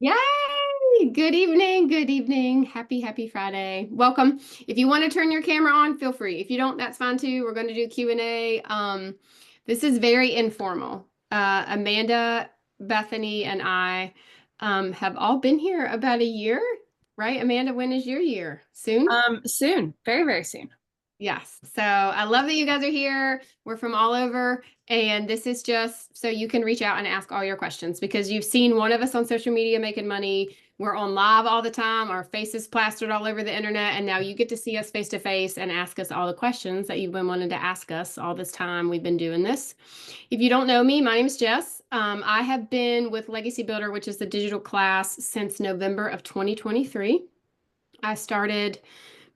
Yay! Good evening. Good evening. Happy Friday. Welcome. If you want to turn your camera on, feel free. If you don't, that's fine too. We're going to do Q&A. This is very informal. Amanda, Bethany, and I have all been here about a year, right? Amanda, when is your year? Soon? Soon, very, very soon. Yes. So I love that you guys are here. We're from all over. And this is just so you can reach out and ask all your questions because you've seen one of us on social media making money. We're on live all the time. Our faces plastered all over the internet. And now you get to see us face to face and ask us all the questions that you've been wanting to ask us all this time we've been doing this. If you don't know me, my name is Jess. I have been with Legacy Builder, which is the digital class, since November of 2023. I started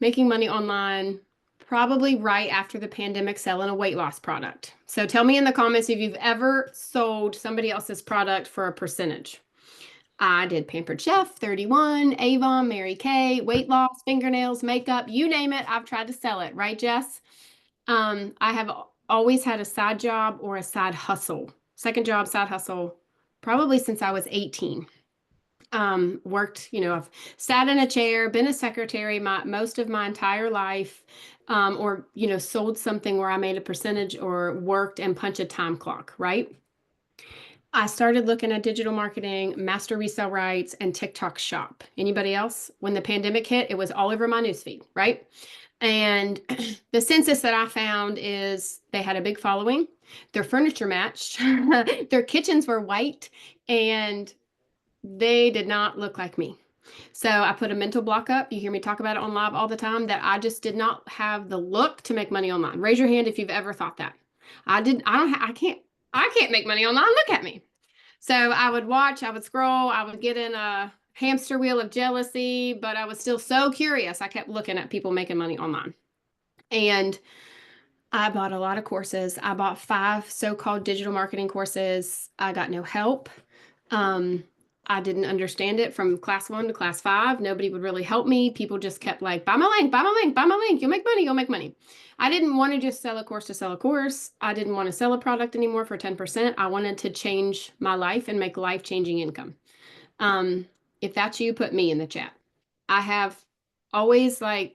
making money online probably right after the pandemic selling a weight loss product. So tell me in the comments if you've ever sold somebody else's product for a percentage. I did Pampered Chef, 31, Avon, Mary Kay, weight loss, fingernails, makeup, you name it. I've tried to sell it, right, Jess? I have always had a side job or a side hustle, second job, side hustle, probably since I was 18. Worked, I've sat in a chair, been a secretary most of my entire life, or, sold something where I made a percentage or worked and punch a time clock, right? I started looking at digital marketing, master resale rights, and TikTok shop. Anybody else? When the pandemic hit, it was all over my newsfeed, right? And the census that I found is they had a big following, their furniture matched, their kitchens were white, and they did not look like me. So I put a mental block up. You hear me talk about it on live all the time that I just did not have the look to make money online. Raise your hand if you've ever thought that. I can't make money online. Look at me. So I would watch, I would scroll, I would get in a hamster wheel of jealousy, but I was still so curious. I kept looking at people making money online. And I bought a lot of courses. I bought 5 so-called digital marketing courses. I got no help. Um, I didn't understand it from class 1 to class 5. Nobody would really help me. People just kept like, buy my link, buy my link, buy my link. You'll make money, you'll make money. I didn't want to just sell a course to sell a course. I didn't want to sell a product anymore for 10%. I wanted to change my life and make life-changing income. Um, if that's you, put me in the chat. I have always I've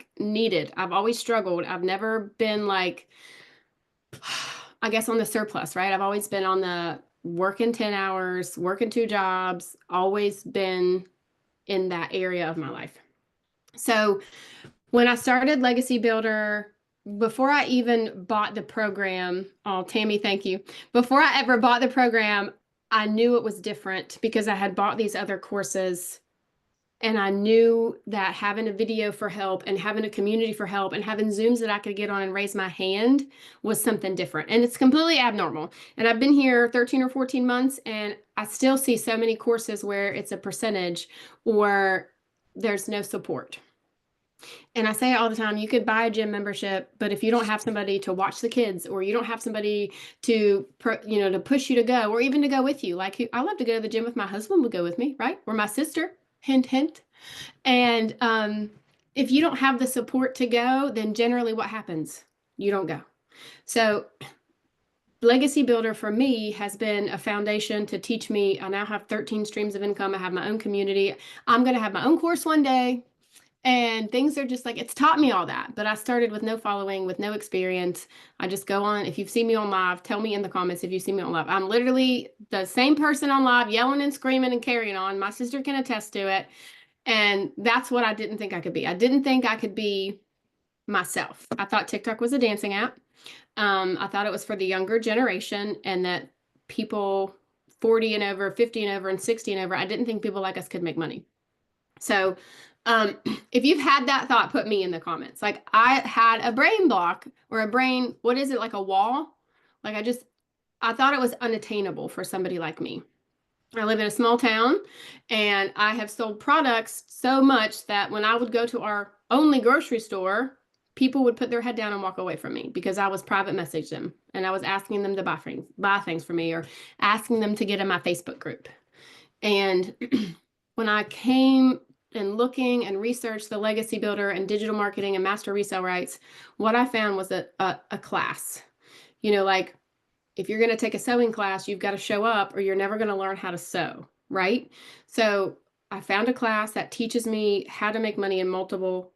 always struggled. I've never been like, I guess on the surplus, right? I've always been on the working 10 hours, working 2 jobs, always been in that area of my life. So when I started Legacy Builder, before I even bought the program, oh, Tammy, thank you. Before I ever bought the program, I knew it was different because I had bought these other courses and I knew that having a video for help and having a community for help and having Zooms that I could get on and raise my hand was something different. And it's completely abnormal. And I've been here 13 or 14 months and I still see so many courses where it's a percentage or there's no support. And I say it all the time, you could buy a gym membership, but if you don't have somebody to watch the kids or you don't have somebody to, to push you to go or even to go with you, like I love to go to the gym with my husband would go with me, right? Or my sister, hint, hint. And if you don't have the support to go, then generally what happens? You don't go. So Legacy Builder for me has been a foundation to teach me. I now have 13 streams of income. I have my own community. I'm going to have my own course one day. And things are just like, it's taught me all that. But I started with no following, with no experience. I just go on. If you've seen me on live, tell me in the comments if you see me on live. I'm literally the same person on live, yelling and screaming and carrying on. My sister can attest to it. And that's what I didn't think I could be. I didn't think I could be myself. I thought TikTok was a dancing app. I thought it was for the younger generation and that people 40 and over, 50 and over, and 60 and over, I didn't think people like us could make money. So if you've had that thought, put me in the comments. Like I had a brain block or a brain, what is it, like a wall? Like I thought it was unattainable for somebody like me. I live in a small town and I have sold products so much that when I would go to our only grocery store, people would put their head down and walk away from me because I was private message them and I was asking them to buy things for me or asking them to get in my Facebook group. And when I came and looking and researched the Legacy Builder and digital marketing and master resale rights, what I found was a class. Like if you're going to take a sewing class, you've got to show up or you're never going to learn how to sew, right? So I found a class that teaches me how to make money in multiple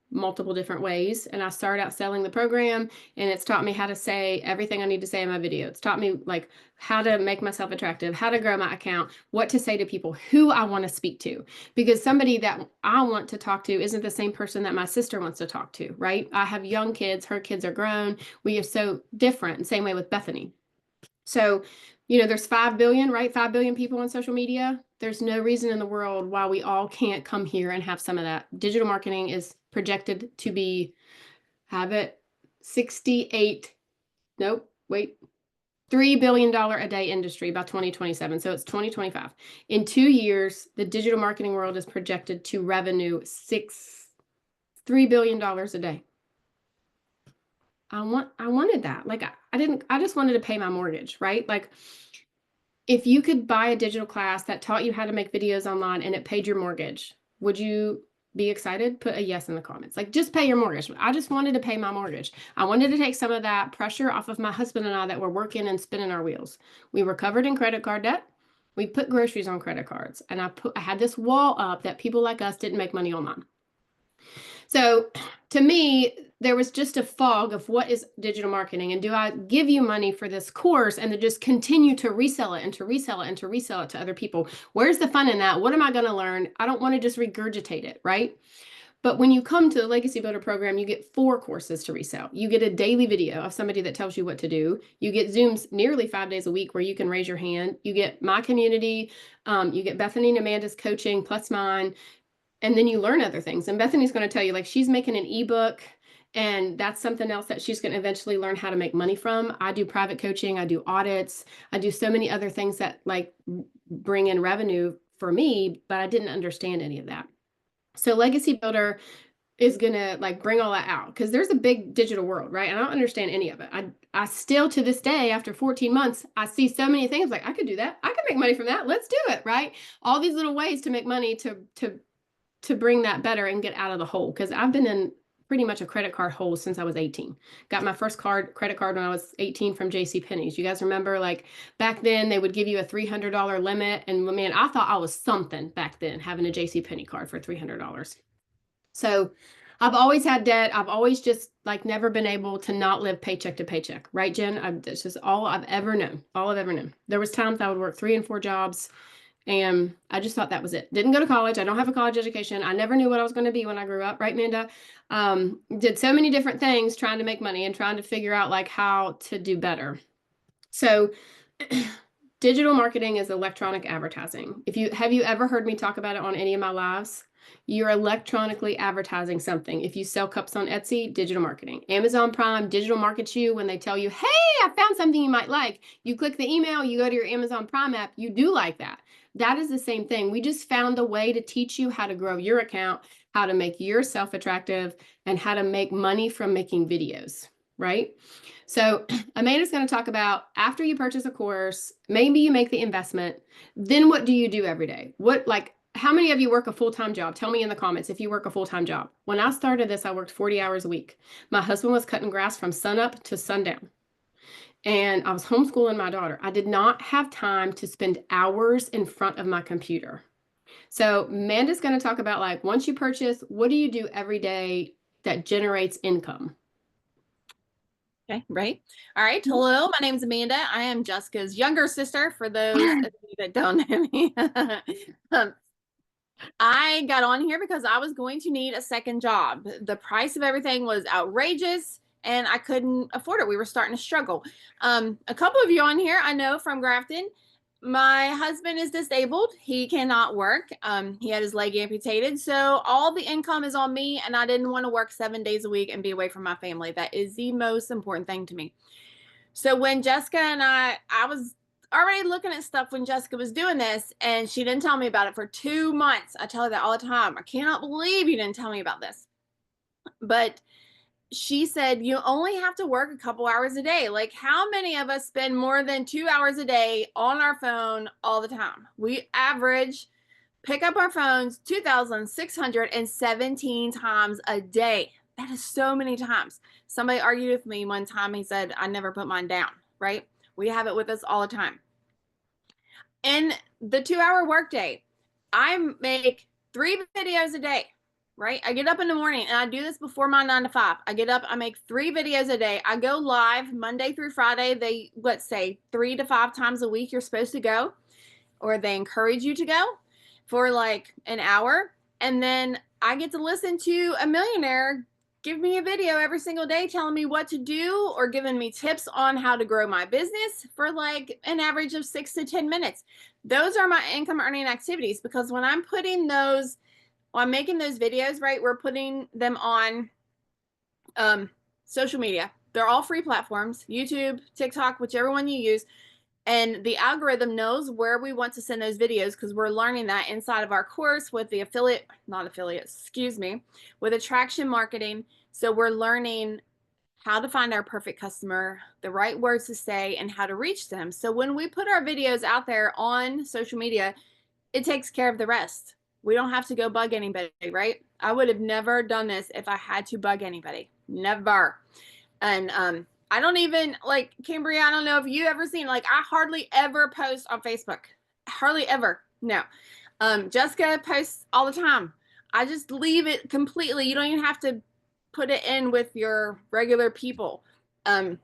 different ways. And I started out selling the program, and it's taught me how to say everything I need to say in my video. It's taught me like how to make myself attractive, how to grow my account, what to say to people, who I want to speak to, because somebody that I want to talk to isn't the same person that my sister wants to talk to, right? I have young kids, her kids are grown. We are so different. Same way with Bethany. So, there's 5 billion, right? 5 billion people on social media. There's no reason in the world why we all can't come here and have some of that. Digital marketing is projected to be, have it, 68, nope, wait, $3 billion a day industry by 2027. So it's 2025. In 2 years, the digital marketing world is projected to revenue $3 billion a day. I wanted that. Like I just wanted to pay my mortgage, right? Like if you could buy a digital class that taught you how to make videos online and it paid your mortgage, would you be excited? Put a yes in the comments. Like just pay your mortgage. I just wanted to pay my mortgage. I wanted to take some of that pressure off of my husband and I that were working and spinning our wheels. We were covered in credit card debt. We put groceries on credit cards, and I had this wall up that people like us didn't make money online. So to me, there was just a fog of what is digital marketing, and do I give you money for this course and then just continue to resell it and to resell it and to resell it to other people? Where's the fun in that? What am I going to learn? I don't want to just regurgitate it, right? But when you come to the Legacy Builder program, you get 4 courses to resell. You get a daily video of somebody that tells you what to do. You get Zooms nearly 5 days a week where you can raise your hand. You get my community. You get Bethany and Amanda's coaching plus mine. And then you learn other things. And Bethany's going to tell you, like, she's making an ebook, and that's something else that she's going to eventually learn how to make money from. I do private coaching. I do audits. I do so many other things that like bring in revenue for me, but I didn't understand any of that. So Legacy Builder is going to like bring all that out, because there's a big digital world, right? And I don't understand any of it. I still to this day, after 14 months, I see so many things like I could do that. I could make money from that. Let's do it, right? All these little ways to make money to bring that better and get out of the hole. Because I've been in pretty much a credit card hole since I was 18. Got my first credit card when I was 18 from JCPenney's. You guys remember, like back then they would give you a $300 limit. And man, I thought I was something back then having a JCPenney card for $300. So I've always had debt. I've always just like never been able to not live paycheck to paycheck. Right, Jen? It's just all I've ever known. All I've ever known. There was times I would work 3 and 4 jobs. And I just thought that was it. Didn't go to college. I don't have a college education. I never knew what I was going to be when I grew up, right, Amanda? Did so many different things trying to make money and trying to figure out like how to do better. So digital marketing is electronic advertising. Have you ever heard me talk about it on any of my lives? You're electronically advertising something. If you sell cups on Etsy, digital marketing. Amazon Prime digital markets you when they tell you, hey, I found something you might like. You click the email, you go to your Amazon Prime app, you do like that. That is the same thing. We just found a way to teach you how to grow your account, how to make yourself attractive, and how to make money from making videos, right? So Amanda's going to talk about after you purchase a course, maybe you make the investment, then what do you do every day? How many of you work a full-time job? Tell me in the comments if you work a full-time job. When I started this, I worked 40 hours a week. My husband was cutting grass from sunup to sundown. And I was homeschooling my daughter. I did not have time to spend hours in front of my computer. So Amanda's going to talk about like, once you purchase, what do you do every day that generates income? Okay, right. All right. Hello, my name's Amanda. I am Jessica's younger sister, for those of you that don't know me. I got on here because I was going to need a second job. The price of everything was outrageous and I couldn't afford it. We were starting to struggle. A couple of you on here I know from Grafton. My husband is disabled. He cannot work. He had his leg amputated. So all the income is on me, and I didn't want to work 7 days a week and be away from my family. That is the most important thing to me. So when Jessica and I was already looking at stuff when Jessica was doing this, and she didn't tell me about it for 2 months. I tell her that all the time. I cannot believe you didn't tell me about this. But she said, you only have to work a couple hours a day. Like, how many of us spend more than 2 hours a day on our phone all the time? We average pick up our phones 2,617 times a day. That is so many times. Somebody argued with me one time. He said, I never put mine down, right? We have it with us all the time. In the 2-hour workday, I make 3 videos a day, right? I get up in the morning and I do this before my 9 to 5. I get up, I make 3 videos a day. I go live Monday through Friday. They, let's say 3 to 5 times a week you're supposed to go, or they encourage you to go for like an hour. And then I get to listen to a millionaire give me a video every single day telling me what to do or giving me tips on how to grow my business for like an average of 6 to 10 minutes. Those are my income earning activities, because when I'm putting those, when I'm making those videos, right, we're putting them on social media. They're all free platforms, YouTube, TikTok, whichever one you use. And the algorithm knows where we want to send those videos, because we're learning that inside of our course with the with attraction marketing. So we're learning how to find our perfect customer, the right words to say, and how to reach them. So when we put our videos out there on social media, it takes care of the rest. We don't have to go bug anybody, right? I would have never done this if I had to bug anybody. Never. And I don't even, like, Cambria, I don't know if you ever seen, like, I hardly ever post on Facebook. Hardly ever. No. Jessica posts all the time. I just leave it completely. You don't even have to put it in with your regular people. And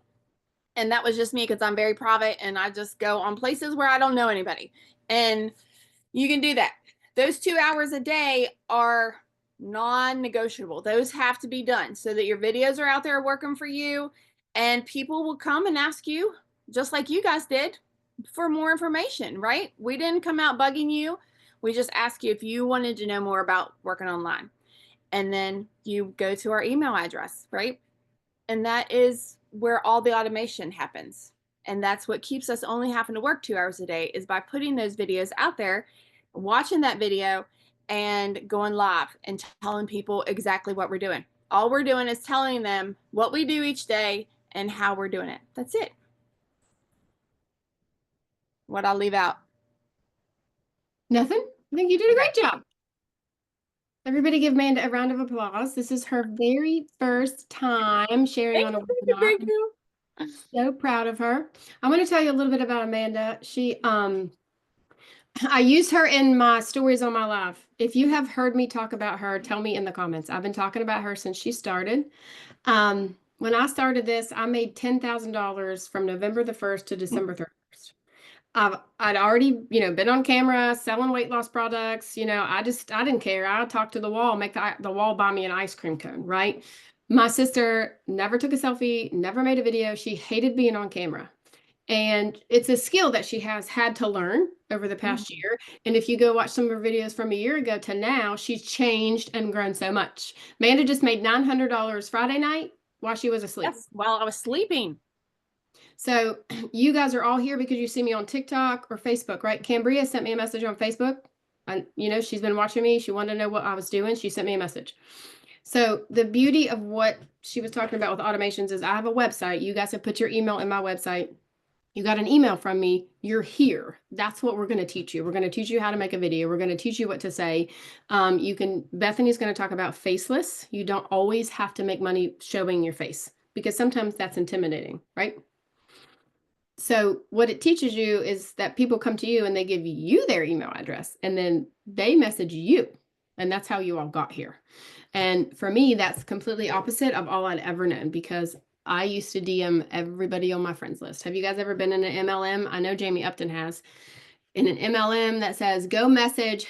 that was just me, because I'm very private and I just go on places where I don't know anybody. And you can do that. Those 2 hours a day are non-negotiable. Those have to be done so that your videos are out there working for you, and people will come and ask you, just like you guys did, for more information, right? We didn't come out bugging you. We just asked you if you wanted to know more about working online. And then you go to our email address, right? And that is where all the automation happens. And that's what keeps us only having to work 2 hours a day, is by putting those videos out there, watching that video, and going live and telling people exactly what we're doing. All we're doing is telling them what we do each day and how we're doing it. That's it. What I'll leave out. Nothing. I think you did a great job. Everybody give Amanda a round of applause. This is her very first time sharing on a webinar. Thank you. I'm so proud of her. I want to tell you a little bit about Amanda. She, I use her in my stories on my live. If you have heard me talk about her, tell me in the comments. I've been talking about her since she started. When I started this, I made $10,000 from November the 1st to December 31st. I'd already, been on camera selling weight loss products. I didn't care. I talked to the wall, make the wall buy me an ice cream cone, right? My sister never took a selfie, never made a video. She hated being on camera. And it's a skill that she has had to learn over the past year. And if you go watch some of her videos from a year ago to now, she's changed and grown so much. Amanda just made $900 Friday night while she was asleep. Yes, while I was sleeping. So you guys are all here because you see me on TikTok or Facebook, right? Cambria sent me a message on Facebook. And, she's been watching me. She wanted to know what I was doing. She sent me a message. So the beauty of what she was talking about with automations is I have a website. You guys have put your email in my website. You got an email from me, you're here. That's what we're going to teach you. We're going to teach you how to make a video. We're going to teach you what to say. Bethany's going to talk about faceless. You don't always have to make money showing your face, because sometimes that's intimidating, right? So what it teaches you is that people come to you and they give you their email address, and then they message you. And that's how you all got here. And for me, that's completely opposite of all I'd ever known, because I used to DM everybody on my friends list. Have you guys ever been in an MLM? I know Jamie Upton has. In an MLM that says, go message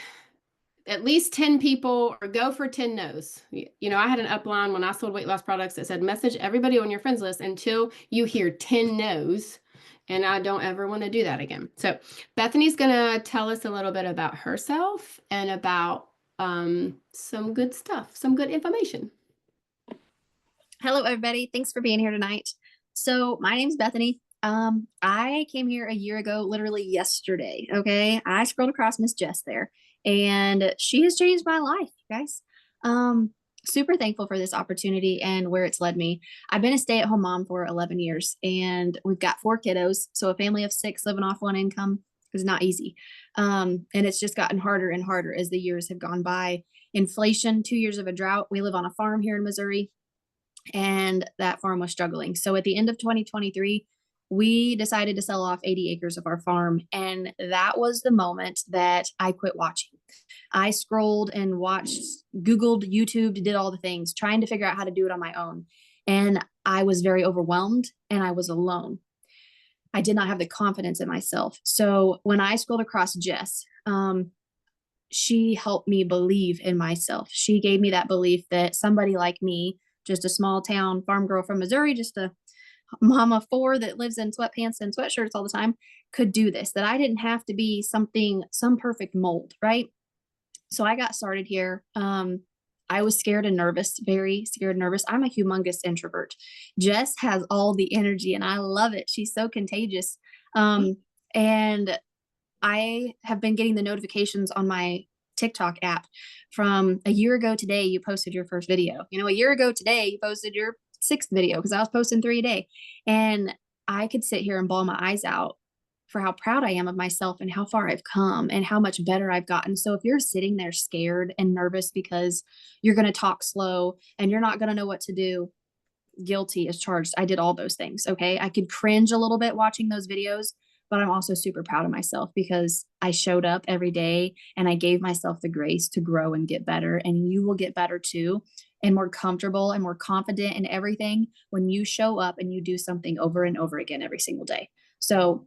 at least 10 people or go for 10 no's. I had an upline when I sold weight loss products that said, message everybody on your friends list until you hear 10 no's. And I don't ever want to do that again. So Bethany's going to tell us a little bit about herself and about some good stuff, some good information. Hello, everybody. Thanks for being here tonight. So my name's Bethany. I came here a year ago, literally yesterday. Okay. I scrolled across Miss Jess there, and she has changed my life, guys. Super thankful for this opportunity and where it's led me. I've been a stay-at-home mom for 11 years, and we've got 4 kiddos. So a family of 6 living off one income is not easy. And it's just gotten harder and harder as the years have gone by. Inflation, 2 years of a drought. We live on a farm here in Missouri, and that farm was struggling. So at the end of 2023, we decided to sell off 80 acres of our farm. And that was the moment that I quit watching. I scrolled and watched, Googled, YouTube, did all the things, trying to figure out how to do it on my own. And I was very overwhelmed and I was alone. I did not have the confidence in myself. So when I scrolled across Jess, she helped me believe in myself. She gave me that belief that somebody like me, just a small town farm girl from Missouri, just a mom of four that lives in sweatpants and sweatshirts all the time, could do this, that I didn't have to be some perfect mold, right? So I got started here. I was scared and nervous, very scared and nervous. I'm a humongous introvert. Jess has all the energy and I love it. She's so contagious. And I have been getting the notifications on my TikTok app from a year ago today. You posted your first video. You know, a year ago today, you posted your sixth video, because I was posting 3 a day. And I could sit here and bawl my eyes out for how proud I am of myself and how far I've come and how much better I've gotten. So if you're sitting there scared and nervous because you're going to talk slow and you're not going to know what to do, guilty as charged. I did all those things. Okay. I could cringe a little bit watching those videos, but I'm also super proud of myself because I showed up every day and I gave myself the grace to grow and get better. And you will get better too, and more comfortable and more confident in everything when you show up and you do something over and over again every single day. So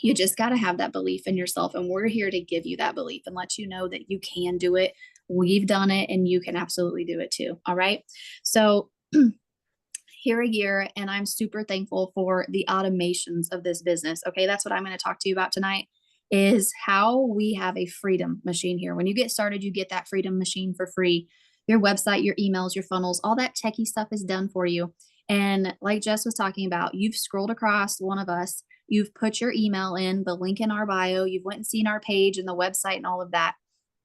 you just got to have that belief in yourself. And we're here to give you that belief and let you know that you can do it. We've done it and you can absolutely do it too. All right. So here a year, and I'm super thankful for the automations of this business. Okay. That's what I'm going to talk to you about tonight, is how we have a freedom machine here. When you get started, you get that freedom machine for free. Your website, your emails, your funnels, all that techie stuff is done for you. And like Jess was talking about, you've scrolled across one of us, you've put your email in, the link in our bio, you've went and seen our page and the website and all of that.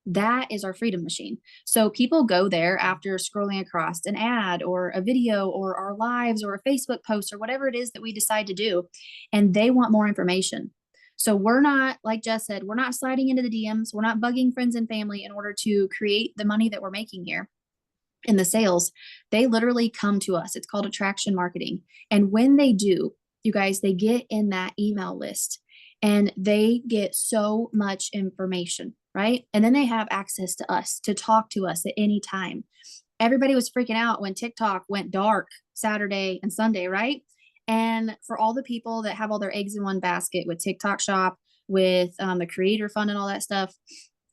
That is our freedom machine. So people go there after scrolling across an ad or a video or our lives or a Facebook post or whatever it is that we decide to do, and they want more information. So we're not, like Jess said, we're not sliding into the DMs. We're not bugging friends and family in order to create the money that we're making here in the sales. They literally come to us. It's called attraction marketing. And when they do, you guys, they get in that email list and they get so much information, right? And then they have access to us to talk to us at any time. Everybody was freaking out when TikTok went dark Saturday and Sunday, right? And for all the people that have all their eggs in one basket with TikTok Shop, with the Creator Fund and all that stuff,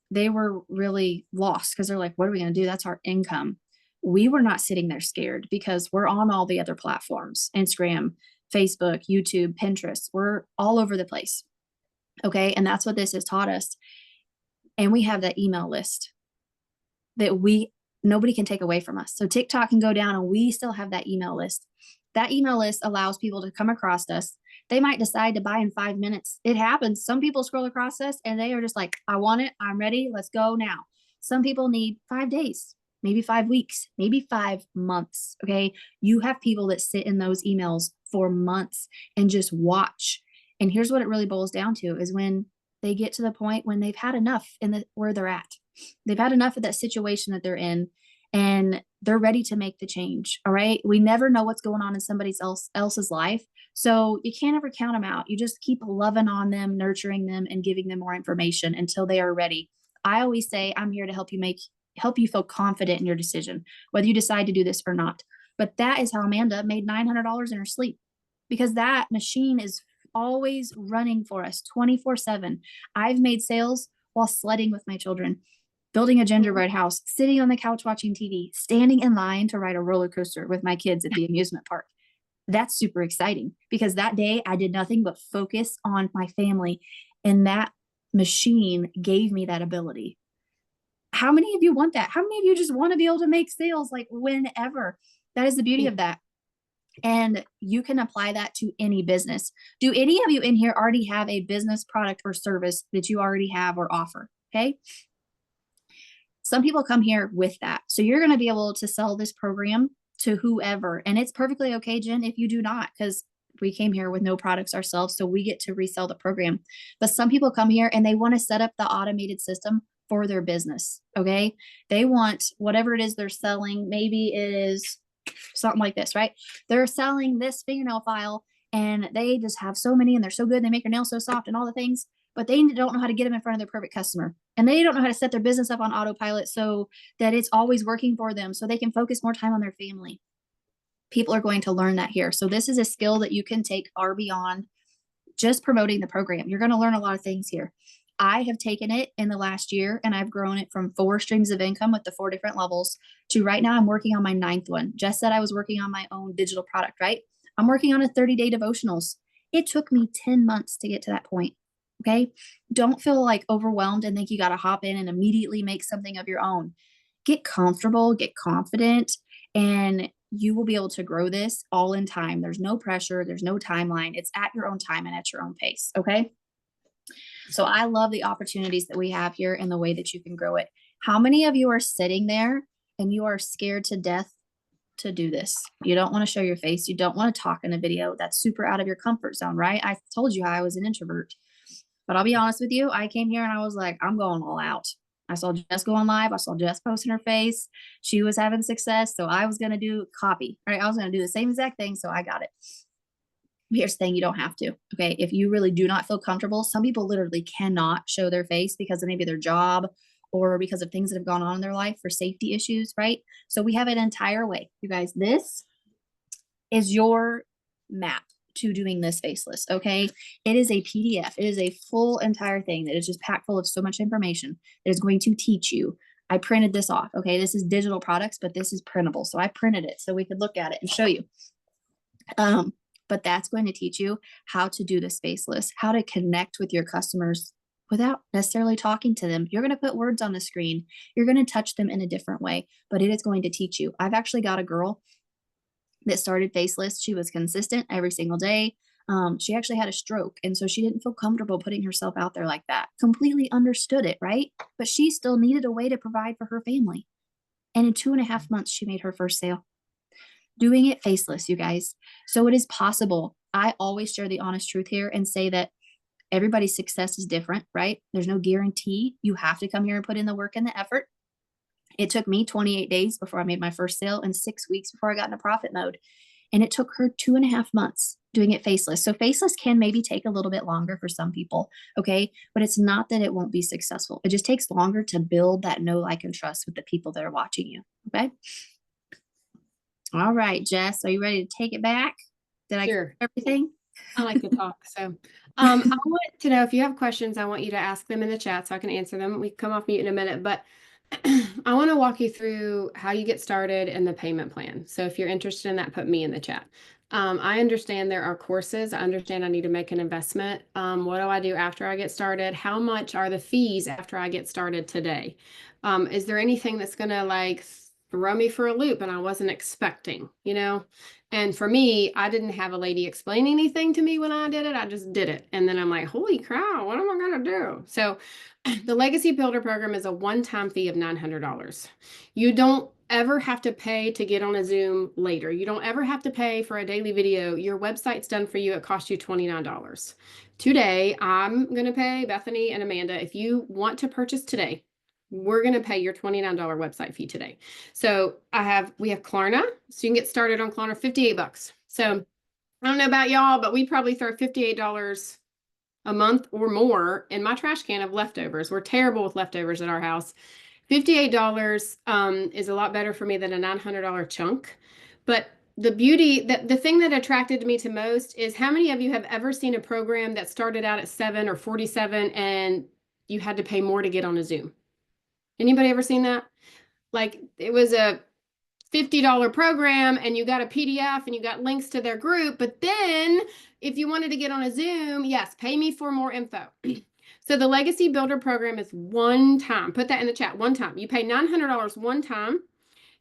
they were really lost because they're like, what are we going to do? That's our income. We were not sitting there scared because we're on all the other platforms, Instagram, Facebook, YouTube, Pinterest. We're all over the place. Okay. And that's what this has taught us. And we have that email list that nobody can take away from us. So TikTok can go down and we still have that email list. That email list allows people to come across us. They might decide to buy in 5 minutes. It happens. Some people scroll across us and they are just like, I want it. I'm ready. Let's go now. Some people need 5 days, maybe 5 weeks, maybe 5 months. Okay. You have people that sit in those emails for months and just watch. And here's what it really boils down to is when they get to the point when they've had enough where they're at. They've had enough of that situation that they're in and they're ready to make the change. All right. We never know what's going on in somebody else's life. So you can't ever count them out. You just keep loving on them, nurturing them, and giving them more information until they are ready. I always say I'm here to help you feel confident in your decision, whether you decide to do this or not. But that is how Amanda made $900 in her sleep, because that machine is always running for us 24/7. I've made sales while sledding with my children, building a gingerbread house, sitting on the couch watching TV, standing in line to ride a roller coaster with my kids at the amusement park. That's super exciting because that day I did nothing but focus on my family, and that machine gave me that ability. How many of you want that? How many of you just want to be able to make sales like whenever? That is the beauty of that. And you can apply that to any business. Do any of you in here already have a business, product, or service that you already have or offer? Okay. Some people come here with that. So you're going to be able to sell this program to whoever. And it's perfectly okay, Jen, if you do not, because we came here with no products ourselves. So we get to resell the program. But some people come here and they want to set up the automated system for their business. Okay. They want whatever it is they're selling. Maybe it is something like this, right? They're selling this fingernail file and they just have so many and they're so good. They make your nails so soft and all the things, but they don't know how to get them in front of their perfect customer. And they don't know how to set their business up on autopilot so that it's always working for them so they can focus more time on their family. People are going to learn that here. So this is a skill that you can take far beyond just promoting the program. You're going to learn a lot of things here. I have taken it in the last year and I've grown it from 4 streams of income with the 4 different levels to right now I'm working on my 9th one. Jess said I was working on my own digital product, right? I'm working on a 30-day devotionals. It took me 10 months to get to that point. Okay. Don't feel like overwhelmed and think you got to hop in and immediately make something of your own. Get comfortable, get confident, and you will be able to grow this all in time. There's no pressure. There's no timeline. It's at your own time and at your own pace. Okay. So I love the opportunities that we have here and the way that you can grow it. How many of you are sitting there and you are scared to death to do this? You don't want to show your face. You don't want to talk in a video. That's super out of your comfort zone, right? I told you how I was an introvert, but I'll be honest with you. I came here and I was like, I'm going all out. I saw Jess go on live. I saw Jess posting her face. She was having success. So I was going to do copy, right? I was going to do the same exact thing. So I got it. Here's the thing, you don't have to. Okay. If you really do not feel comfortable, some people literally cannot show their face because of maybe their job or because of things that have gone on in their life for safety issues, right? So we have an entire way. You guys, this is your map to doing this faceless. Okay. It is a PDF. It is a full entire thing that is just packed full of so much information that is going to teach you. I printed this off. Okay. This is digital products, but this is printable. So I printed it so we could look at it and show you. But that's going to teach you how to do this faceless, how to connect with your customers without necessarily talking to them. You're going to put words on the screen. You're going to touch them in a different way, but it is going to teach you. I've actually got a girl that started faceless. She was consistent every single day. She actually had a stroke. And so she didn't feel comfortable putting herself out there like that. Completely understood it, right? But she still needed a way to provide for her family. And in 2.5 months, she made her first sale. Doing it faceless, you guys. So it is possible. I always share the honest truth here and say that everybody's success is different, right? There's no guarantee. You have to come here and put in the work and the effort. It took me 28 days before I made my first sale and 6 weeks before I got into profit mode. And it took her 2.5 months doing it faceless. So faceless can maybe take a little bit longer for some people. Okay. But it's not that it won't be successful. It just takes longer to build that know, like, and trust with the people that are watching you. Okay. All right, Jess, are you ready to take it back? Did I cover everything? I like to talk. So I want to know if you have questions, I want you to ask them in the chat so I can answer them. We can come off mute in a minute, but I want to walk you through how you get started and the payment plan. So if you're interested in that, put me in the chat. I understand there are courses. I understand I need to make an investment. What do I do after I get started? How much are the fees after I get started today? Is there anything that's going to like throw me for a loop and I wasn't expecting, you know? And for me, I didn't have a lady explain anything to me when I did it. I just did it. And then I'm like, holy cow, what am I going to do? So the Legacy Builder program is a one-time fee of $900. You don't ever have to pay to get on a Zoom later. You don't ever have to pay for a daily video. Your website's done for you. It costs you $29. Today, I'm going to pay Bethany and Amanda. If you want to purchase today, we're going to pay your $29 website fee today. So we have Klarna. So you can get started on Klarna, $58. So I don't know about y'all, but we probably throw $58 a month or more in my trash can of leftovers. We're terrible with leftovers at our house. $58 is a lot better for me than a $900 chunk. But the thing that attracted me to most is how many of you have ever seen a program that started out at $7 or $47 and you had to pay more to get on a Zoom? Anybody ever seen that? Like it was a $50 program and you got a PDF and you got links to their group. But then if you wanted to get on a Zoom, yes, pay me for more info. So the Legacy Builder program is one time. Put that in the chat. One time. You pay $900 one time.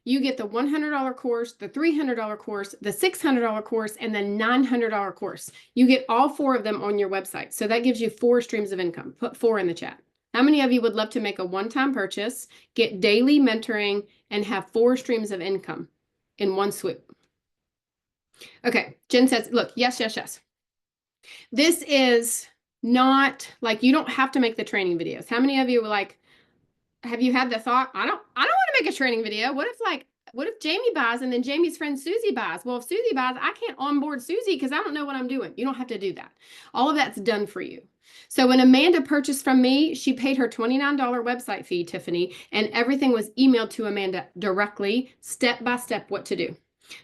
You get the $100 course, the $300 course, the $600 course, and the $900 course. You get all 4 of them on your website. So that gives you 4 streams of income. Put 4 in the chat. How many of you would love to make a one-time purchase, get daily mentoring, and have 4 streams of income in one swoop? Okay, Jen says, look, yes, yes, yes. This is not like you don't have to make the training videos. How many of you were like, have you had the thought, I don't want to make a training video. What if Jamie buys and then Jamie's friend Susie buys? Well, if Susie buys, I can't onboard Susie because I don't know what I'm doing. You don't have to do that. All of that's done for you. So when Amanda purchased from me, she paid her $29 website fee, Tiffany, and everything was emailed to Amanda directly, step by step, what to do.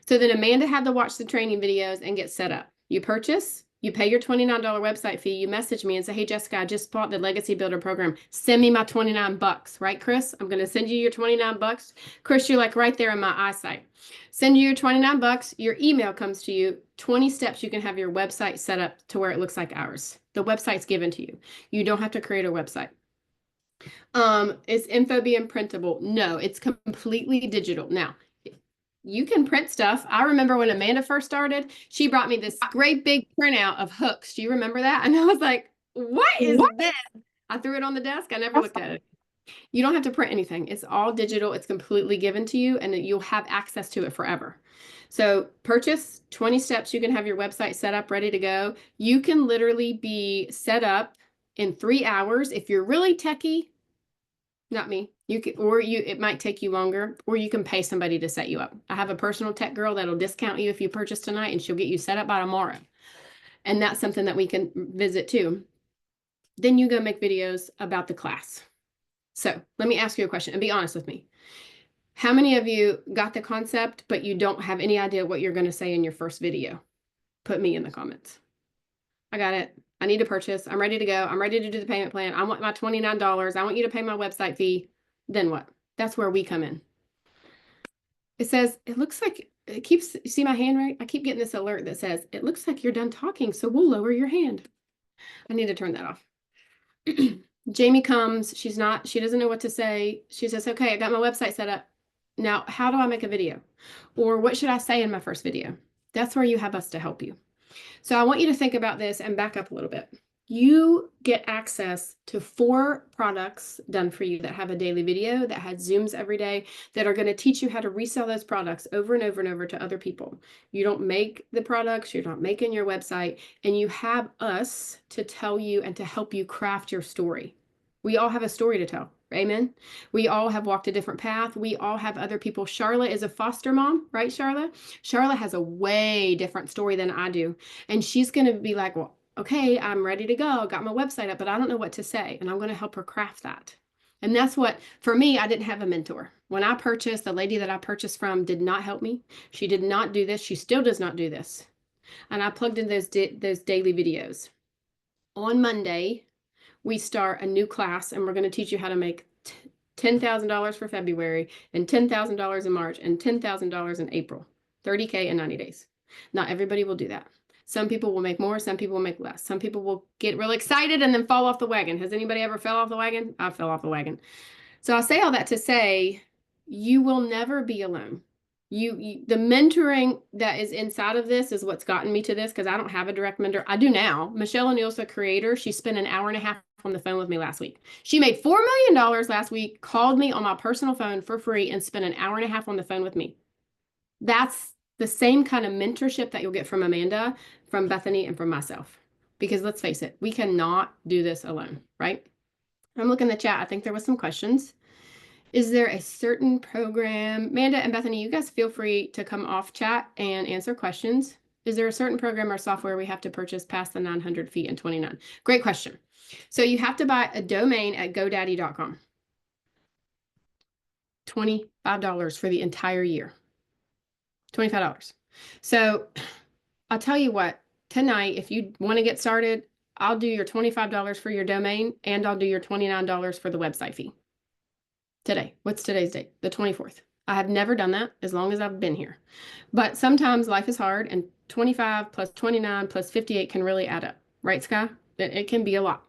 So then Amanda had to watch the training videos and get set up. You purchase, you pay your $29 website fee, you message me and say, hey, Jessica, I just bought the Legacy Builder program. Send me my 29 bucks, right, Chris? I'm going to send you your 29 bucks. Chris, you're like right there in my eyesight. Send you your 29 bucks. Your email comes to you. 20 steps you can have your website set up to where it looks like ours. The website's given to you. You don't have to create a website. Is info being printable? No, it's completely digital. Now, you can print stuff. I remember when Amanda first started, she brought me this great big printout of hooks. Do you remember that? And I was like, what is this? I threw it on the desk. I never looked at it. You don't have to print anything. It's all digital. It's completely given to you and you'll have access to it forever. So purchase 20 steps. You can have your website set up, ready to go. You can literally be set up in 3 hours. If you're really techie, not me, you can, or it might take you longer, or you can pay somebody to set you up. I have a personal tech girl that'll discount you if you purchase tonight and she'll get you set up by tomorrow. And that's something that we can visit too. Then you go make videos about the class. So let me ask you a question and be honest with me. How many of you got the concept, but you don't have any idea what you're going to say in your first video? Put me in the comments. I got it. I need to purchase. I'm ready to go. I'm ready to do the payment plan. I want my $29. I want you to pay my website fee. Then what? That's where we come in. It says, it looks like it keeps, you see my hand right? I keep getting this alert that says, it looks like you're done talking, so we'll lower your hand. I need to turn that off. Jamie comes, she doesn't know what to say. She says, okay, I got my website set up. Now, how do I make a video? Or what should I say in my first video? That's where you have us to help you. So I want you to think about this and back up a little bit. You get access to 4 products done for you that have a daily video, that had Zooms every day, that are going to teach you how to resell those products over and over and over to other people. You don't make the products, you're not making your website, and you have us to tell you and to help you craft your story. We all have a story to tell. Amen. We all have walked a different path. We all have other people. Charlotte is a foster mom, right, Charlotte? Charlotte has a way different story than I do. And she's going to be like, well, okay, I'm ready to go. Got my website up, but I don't know what to say. And I'm going to help her craft that. And that's what, for me, I didn't have a mentor. When I purchased, the lady that I purchased from did not help me. She did not do this. She still does not do this. And I plugged in those daily videos. On Monday, we start a new class and we're going to teach you how to make $10,000 for February and $10,000 in March and $10,000 in April, 30K in 90 days. Not everybody will do that. Some people will make more, some people will make less. Some people will get real excited and then fall off the wagon. Has anybody ever fell off the wagon? I fell off the wagon. So I say all that to say, you will never be alone. The mentoring that is inside of this is what's gotten me to this, because I don't have a direct mentor. I do now. Michelle O'Neill's a creator. She spent an hour and a half on the phone with me last week. She made $4 million last week, called me on my personal phone for free, and spent an hour and a half on the phone with me. That's the same kind of mentorship that you'll get from Amanda, from Bethany, and from myself. Because let's face it, we cannot do this alone, right? I'm looking in the chat. I think there was some questions. Is there a certain program? Amanda and Bethany, you guys feel free to come off chat and answer questions. Is there a certain program or software we have to purchase past the 900 feet and 29? Great question. So you have to buy a domain at GoDaddy.com. $25 for the entire year. $25. So I'll tell you what, tonight, if you want to get started, I'll do your $25 for your domain and I'll do your $29 for the website fee. Today. What's today's date? The 24th. I have never done that as long as I've been here. But sometimes life is hard and 25 plus 29 plus 58 can really add up. Right, Sky? It can be a lot.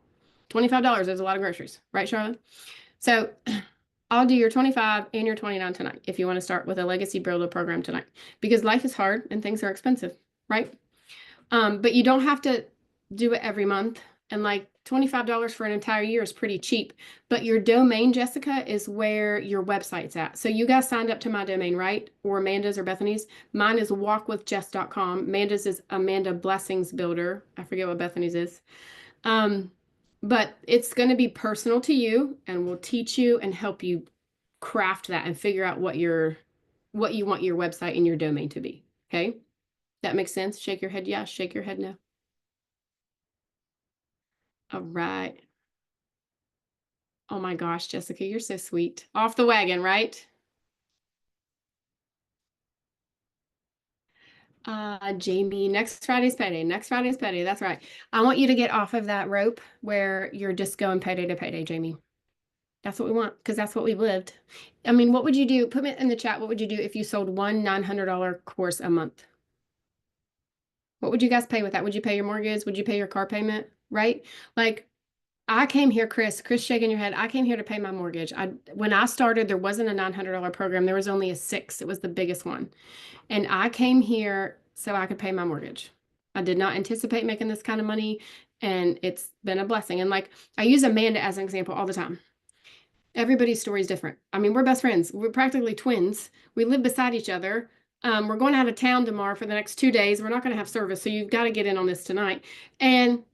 $25 is a lot of groceries. Right, Charlotte? So I'll do your 25 and your 29 tonight if you want to start with a Legacy Builder program tonight. Because life is hard and things are expensive, right? But you don't have to do it every month. And like $25 for an entire year is pretty cheap. But your domain, Jessica, is where your website's at. So you guys signed up to my domain, right? Or Amanda's or Bethany's. Mine is walkwithjess.com. Amanda's is Amanda Blessings Builder. I forget what Bethany's is. But it's going to be personal to you and we'll teach you and help you craft that and figure out what you want your website and your domain to be. Okay? That makes sense? Shake your head yes, shake your head no. All right. Oh my gosh, Jessica, you're so sweet. Off the wagon, right? Jamie, next Friday's payday. Next Friday's payday. That's right. I want you to get off of that rope where you're just going payday to payday, Jamie. That's what we want because that's what we've lived. I mean, what would you do? Put it in the chat. What would you do if you sold one $900 course a month? What would you guys pay with that? Would you pay your mortgage? Would you pay your car payment? Right? Like, I came here, Chris shaking your head. I came here to pay my mortgage. When I started, there wasn't a $900 program. There was only a 6. It was the biggest one. And I came here so I could pay my mortgage. I did not anticipate making this kind of money, and it's been a blessing. And like, I use Amanda as an example all the time. Everybody's story is different. I mean, we're best friends. We're practically twins. We live beside each other. We're going out of town tomorrow for the next 2 days. We're not going to have service, so you've got to get in on this tonight. And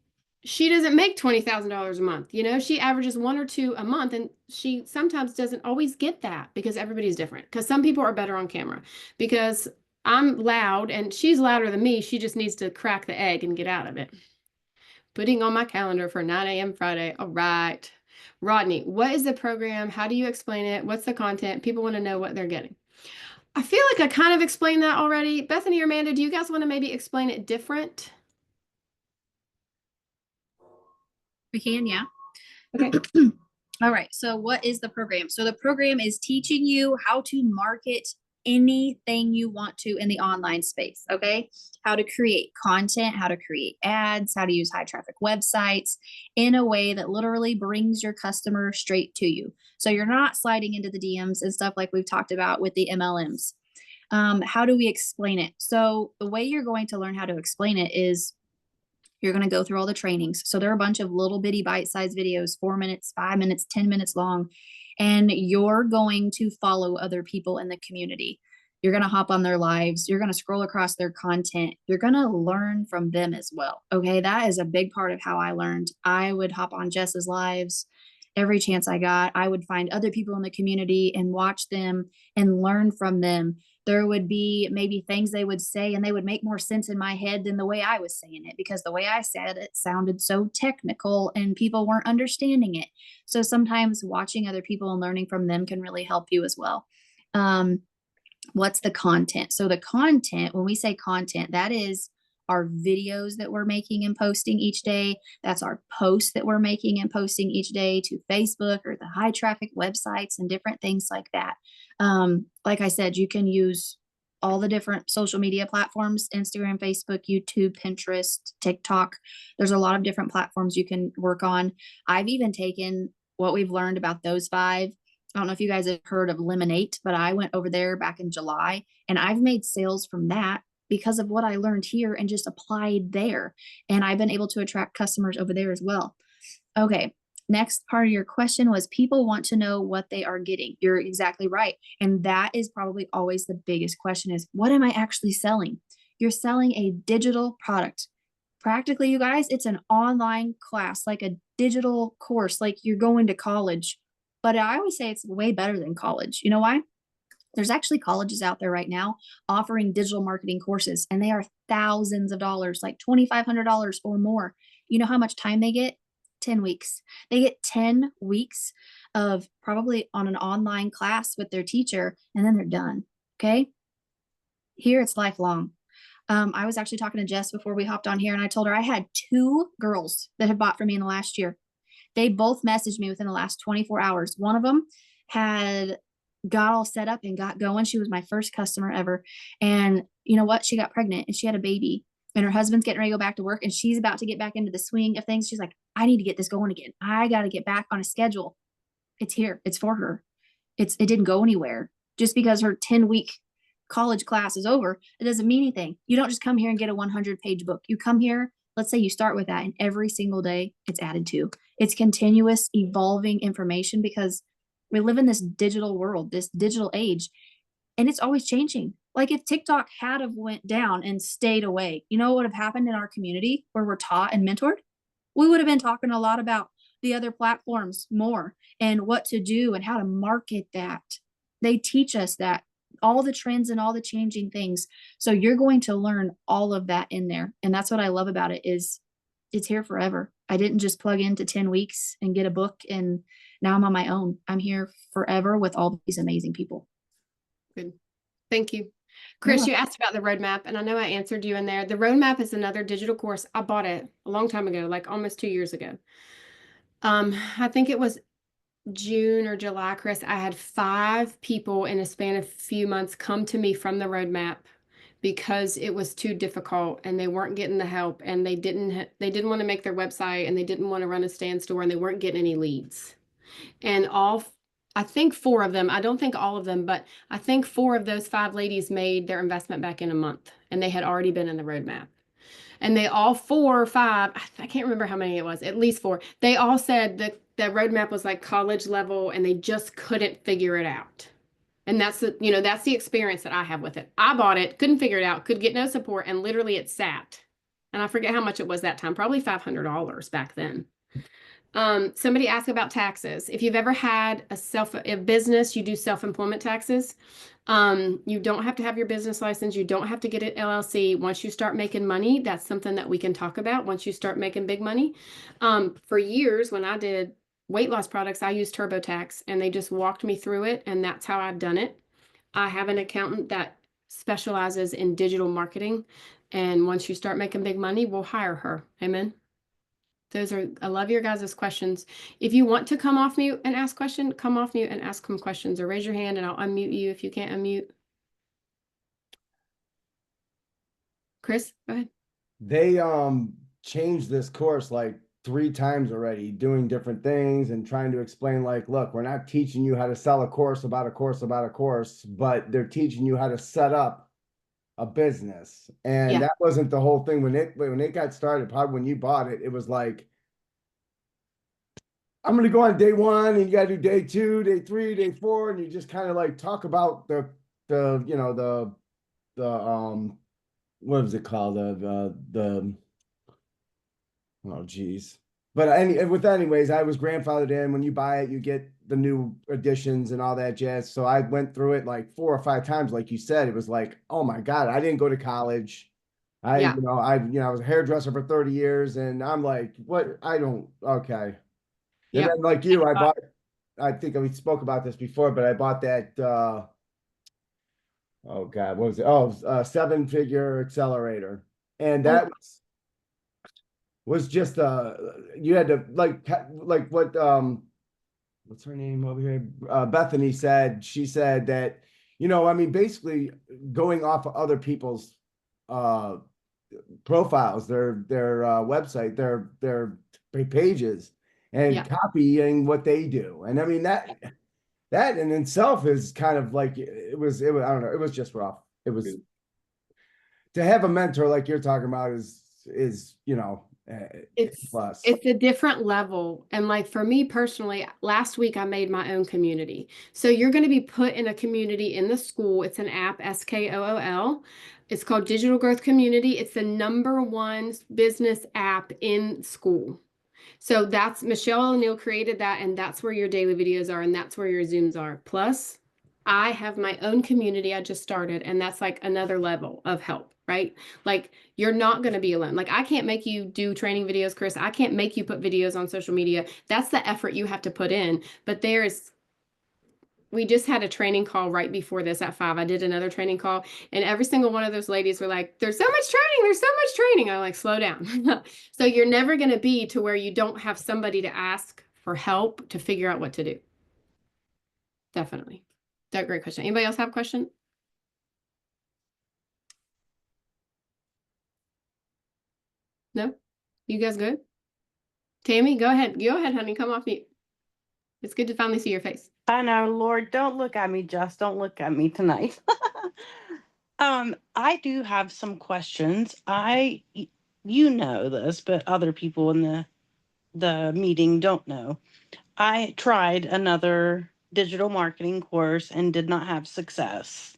she doesn't make $20,000 a month. You know, she averages 1 or 2 a month, and she sometimes doesn't always get that because everybody's different. Because some people are better on camera. Because I'm loud and she's louder than me. She just needs to crack the egg and get out of it. Putting on my calendar for 9 a.m. Friday. All right. Rodney, what is the program? How do you explain it? What's the content? People want to know what they're getting. I feel like I kind of explained that already. Bethany or Amanda, do you guys want to maybe explain it different? We can, yeah. Okay. All right. So what is the program? So the program is teaching you how to market anything you want to in the online space. Okay. How to create content, how to create ads, how to use high traffic websites in a way that literally brings your customer straight to you. So you're not sliding into the DMs and stuff like we've talked about with the MLMs. How do we explain it? So the way you're going to learn how to explain it is you're going to go through all the trainings. So there are a bunch of little bitty bite-sized videos, 4 minutes, 5 minutes, 10 minutes long, and you're going to follow other people in the community. You're going to hop on their lives. You're going to scroll across their content. You're going to learn from them as well. Okay. That is a big part of how I learned. I would hop on Jess's lives every chance I got. I would find other people in the community and watch them and learn from them. There would be maybe things they would say and they would make more sense in my head than the way I was saying it, because the way I said it sounded so technical and people weren't understanding it. So sometimes watching other people and learning from them can really help you as well. What's the content? So the content, when we say content, that is our videos that we're making and posting each day. That's our posts that we're making and posting each day to Facebook or the high traffic websites and different things like that. Like I said, you can use all the different social media platforms: Instagram, Facebook, YouTube, Pinterest, TikTok. There's a lot of different platforms you can work on. I've even taken what we've learned about those 5. I don't know if you guys have heard of Lemonade, but I went over there back in July and I've made sales from that because of what I learned here and just applied there. And I've been able to attract customers over there as well. Okay. Next part of your question was people want to know what they are getting. You're exactly right. And that is probably always the biggest question is, what am I actually selling? You're selling a digital product. Practically, you guys, it's an online class, like a digital course, like you're going to college. But I always say it's way better than college. You know why? There's actually colleges out there right now offering digital marketing courses, and they are thousands of dollars, like $2,500 or more. You know how much time they get? 10 weeks. They get 10 weeks of probably on an online class with their teacher, and then they're done. Okay. Here it's lifelong. I was actually talking to Jess before we hopped on here, and I told her I had 2 girls that had bought from me in the last year. They both messaged me within the last 24 hours. One of them had got all set up and got going. She was my first customer ever. And you know what? She got pregnant and she had a baby, and her husband's getting ready to go back to work, and she's about to get back into the swing of things. She's like, I need to get this going again. I got to get back on a schedule. It's here. It's for her. It didn't go anywhere. Just because her 10-week college class is over, it doesn't mean anything. You don't just come here and get a 100-page book. You come here, let's say you start with that, and every single day it's added to. It's continuous evolving information because we live in this digital world, this digital age, and it's always changing. Like if TikTok had have went down and stayed away, you know what would have happened in our community where we're taught and mentored? We would have been talking a lot about the other platforms more and what to do and how to market that. They teach us that, all the trends and all the changing things. So you're going to learn all of that in there. And that's what I love about it is it's here forever. I didn't just plug into 10 weeks and get a book and now I'm on my own. I'm here forever with all these amazing people. Good. Thank you. Chris, you asked about the roadmap, and I know I answered you in there. The roadmap is another digital course. I bought it a long time ago, like almost 2 years ago. I think it was June or July, Chris. I had 5 people in a span of a few months come to me from the roadmap because it was too difficult and they weren't getting the help, and they didn't want to make their website, and they didn't want to run a stand store, and they weren't getting any leads. And I think 4 of them, I don't think all of them, but I think 4 of those 5 ladies made their investment back in a month, and they had already been in the roadmap. And they all 4 or 5, I can't remember how many it was, at least 4. They all said that the roadmap was like college level and they just couldn't figure it out. And that's that's the experience that I have with it. I bought it, couldn't figure it out, could get no support, and literally it sat. And I forget how much it was that time, probably $500 back then. Somebody asked about taxes. If you've ever had a business, you do self-employment taxes. You don't have to have your business license. You don't have to get an LLC. Once you start making money, that's something that we can talk about once you start making big money. For years, when I did weight loss products, I used TurboTax, and they just walked me through it, and that's how I've done it. I have an accountant that specializes in digital marketing, and once you start making big money, we'll hire her. Amen. I love your guys' questions. If you want to come off mute and ask questions, come off mute and ask some questions, or raise your hand and I'll unmute you if you can't unmute. Chris, go ahead. They changed this course like 3 times already, doing different things and trying to explain, like, look, we're not teaching you how to sell a course about a course about a course, but they're teaching you how to set up a business. And that wasn't the whole thing when it got started. Probably when you bought it, it was like, I'm going to go on day 1 and you got to do day 2, day 3, day 4. And you just kind of like talk about the what was it called? Oh geez. But anyways, I was grandfathered in. When you buy it, you get the new editions and all that jazz. So I went through it like 4 or 5 times. Like you said, it was like, oh my God, I didn't go to college. I was a hairdresser for 30 years, and I'm like, what? Okay. And then like you, I think we spoke about this before, but I bought that, oh God, what was it? Oh, 7-figure accelerator. And that was just you had to like what what's her name over here? Bethany said. She said that, I mean, basically going off of other people's profiles, their website, their pages, and copying what they do. And I mean that in itself is kind of like it was I don't know, it was just rough. It was to have a mentor like you're talking about is it's a different level. And like for me personally, last week I made my own community. So you're going to be put in a community in the school. It's an app, SKOOL. It's called Digital Growth Community. It's the #1 business app in school. So that's Michelle O'Neill created that, and that's where your daily videos are, and that's where your Zooms are. Plus, I have my own community I just started, and that's like another level of help, right? Like you're not going to be alone. Like I can't make you do training videos, Chris. I can't make you put videos on social media. That's the effort you have to put in. But we just had a training call right before this at 5. I did another training call, and every single one of those ladies were like, there's so much training. There's so much training. I'm like, slow down. So you're never going to be to where you don't have somebody to ask for help to figure out what to do. Definitely. That's a great question. Anybody else have a question? No? You guys good? Tammy, go ahead. Go ahead, honey. Come off mute. It's good to finally see your face. I know, Lord, don't look at me, Jess. Don't look at me tonight. I do have some questions. You know this, but other people in the meeting don't know. I tried another digital marketing course and did not have success.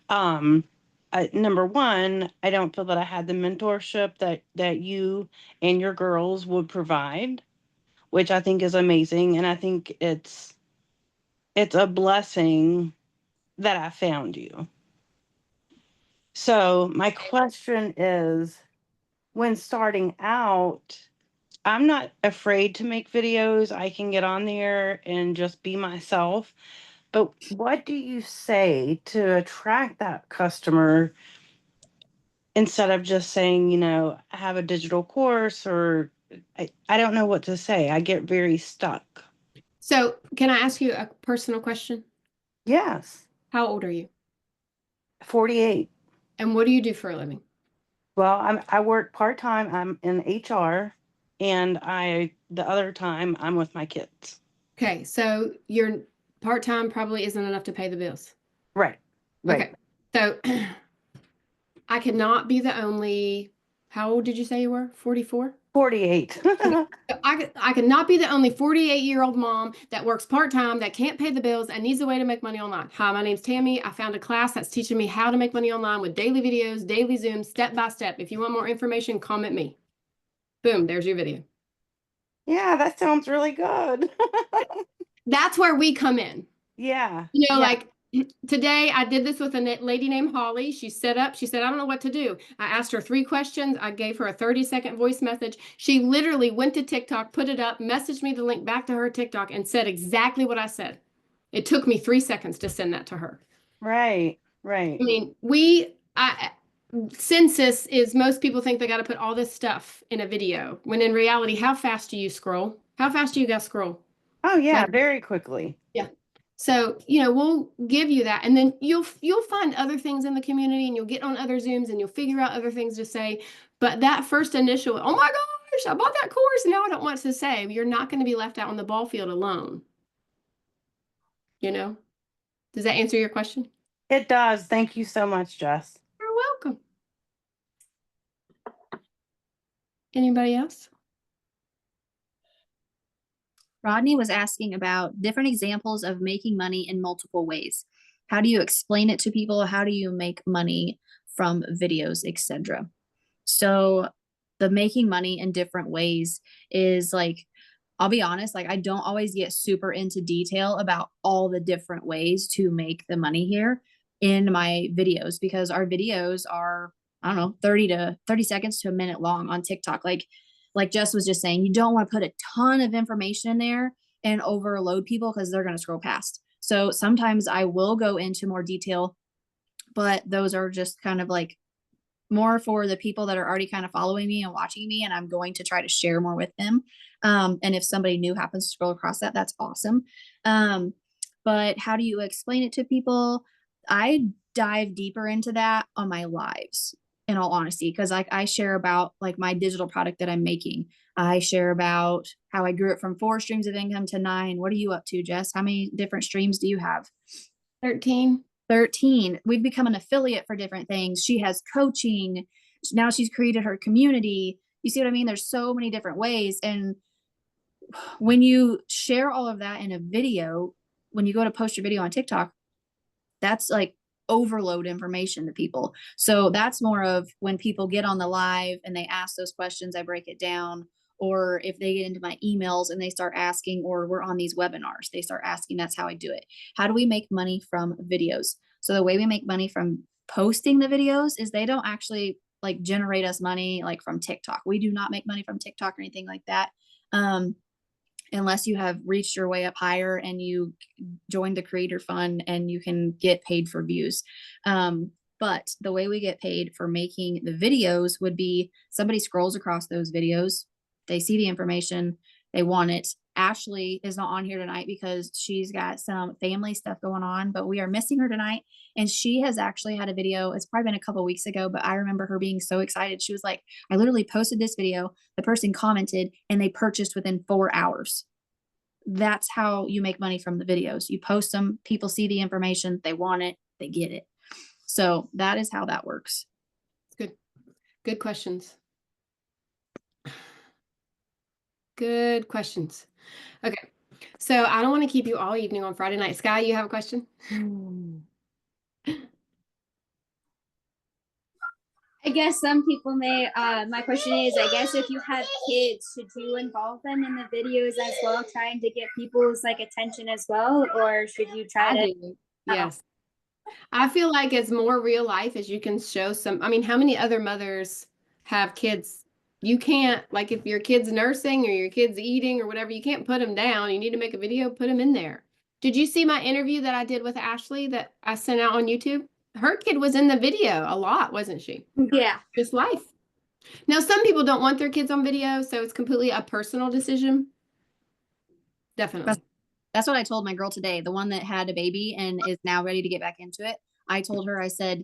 Number one, I don't feel that I had the mentorship that you and your girls would provide, which I think is amazing, and I think it's a blessing that I found you. So my question is, when starting out, I'm not afraid to make videos. I can get on there and just be myself. But what do you say to attract that customer instead of just saying, have a digital course or I don't know what to say. I get very stuck. So can I ask you a personal question? Yes. How old are you? 48. And what do you do for a living? Well, I work part-time. I'm in HR and the other time I'm with my kids. Okay, so your part-time probably isn't enough to pay the bills. Right. Right. Okay, so I cannot be the only, how old did you say you were? 44? 48. I cannot be the only 48-year-old mom that works part-time, that can't pay the bills, and needs a way to make money online. Hi, my name's Tammy. I found a class that's teaching me how to make money online with daily videos, daily Zooms, step by step. If you want more information, comment me. Boom, there's your video. Yeah, that sounds really good. That's where we come in. Yeah. Like today I did this with a lady named Holly. She set up, she said, I don't know what to do. I asked her 3 questions. I gave her a 30-second voice message. She literally went to TikTok, put it up, messaged me the link back to her TikTok and said exactly what I said. It took me 3 seconds to send that to her. Right. I mean, census is most people think they got to put all this stuff in a video, when in reality, how fast do you scroll? How fast do you guys scroll? Oh yeah, Like, very quickly. yeah. So, we'll give you that. And then you'll find other things in the community and you'll get on other Zooms and you'll figure out other things to say. But that first initial, oh my gosh, I bought that course. Now I don't want to say, you're not going to be left out on the ball field alone. Does that answer your question? It does. Thank you so much, Jess. You're welcome. Anybody else? Rodney was asking about different examples of making money in multiple ways. How do you explain it to people? How do you make money from videos, etc.? So the making money in different ways is like, I'll be honest, like I don't always get super into detail about all the different ways to make the money here in my videos, because our videos are, I don't know, 30 seconds to a minute long on TikTok. Like Jess was just saying, you don't want to put a ton of information in there and overload people because they're going to scroll past. So sometimes I will go into more detail, but those are just kind of like more for the people that are already kind of following me and watching me, and I'm going to try to share more with them. And if somebody new happens to scroll across that, that's awesome. But how do you explain it to people? I dive deeper into that on my lives, in all honesty, because I share about like my digital product that I'm making. I share about how I grew it from 4 streams of income to 9. What are you up to, Jess? How many different streams do you have? 13. 13. We've become an affiliate for different things. She has coaching. Now she's created her community. You see what I mean? There's so many different ways. And when you share all of that in a video, when you go to post your video on TikTok, that's like overload information to people. So that's more of when people get on the live and they ask those questions, I break it down. Or if they get into my emails and they start asking, or we're on these webinars, they start asking, that's how I do it. How do we make money from videos? So the way we make money from posting the videos is they don't actually like generate us money like from TikTok. We do not make money from TikTok or anything like that. Unless you have reached your way up higher and you joined the creator fund and you can get paid for views. But the way we get paid for making the videos would be somebody scrolls across those videos. They see the information, they want it. Ashley is not on here tonight because she's got some family stuff going on, but we are missing her tonight. And she has actually had a video. It's probably been a couple of weeks ago, but I remember her being so excited. She was like, I literally posted this video. The person commented and they purchased within 4 hours. That's how you make money from the videos. You post them, people see the information, they want it, they get it. So that is how that works. Good. Good questions. Good questions. Okay. So I don't want to keep you all evening on Friday night. Sky, you have a question? I guess some people may, my question is, I guess if you have kids, should you involve them in the videos as well, trying to get people's like attention as well? Or should you try to? do. Yes. I feel like it's more real life as you can show some, I mean, how many other mothers have kids You can't, like, if your kid's nursing or your kid's eating or whatever, you can't put them down. You need to make a video, put them in there. Did you see my interview that I did with Ashley that I sent out on YouTube? Her kid was in the video a lot, wasn't she? Yeah. Just life. Now, some people don't want their kids on video, so it's completely a personal decision. Definitely. That's what I told my girl today, the one that had a baby and is now ready to get back into it. I told her, I said,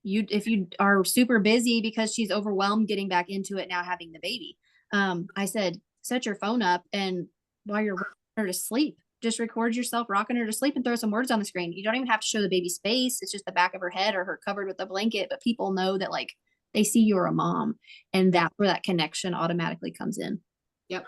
if you are super busy because she's overwhelmed getting back into it now having the baby, I said, set your phone up and while you're rocking her to sleep, just record yourself rocking her to sleep and throw some words on the screen. You don't even have to show the baby's face. It's just the back of her head or her covered with a blanket, but people know that like they see you're a mom, and that's where that connection automatically comes in. Yep.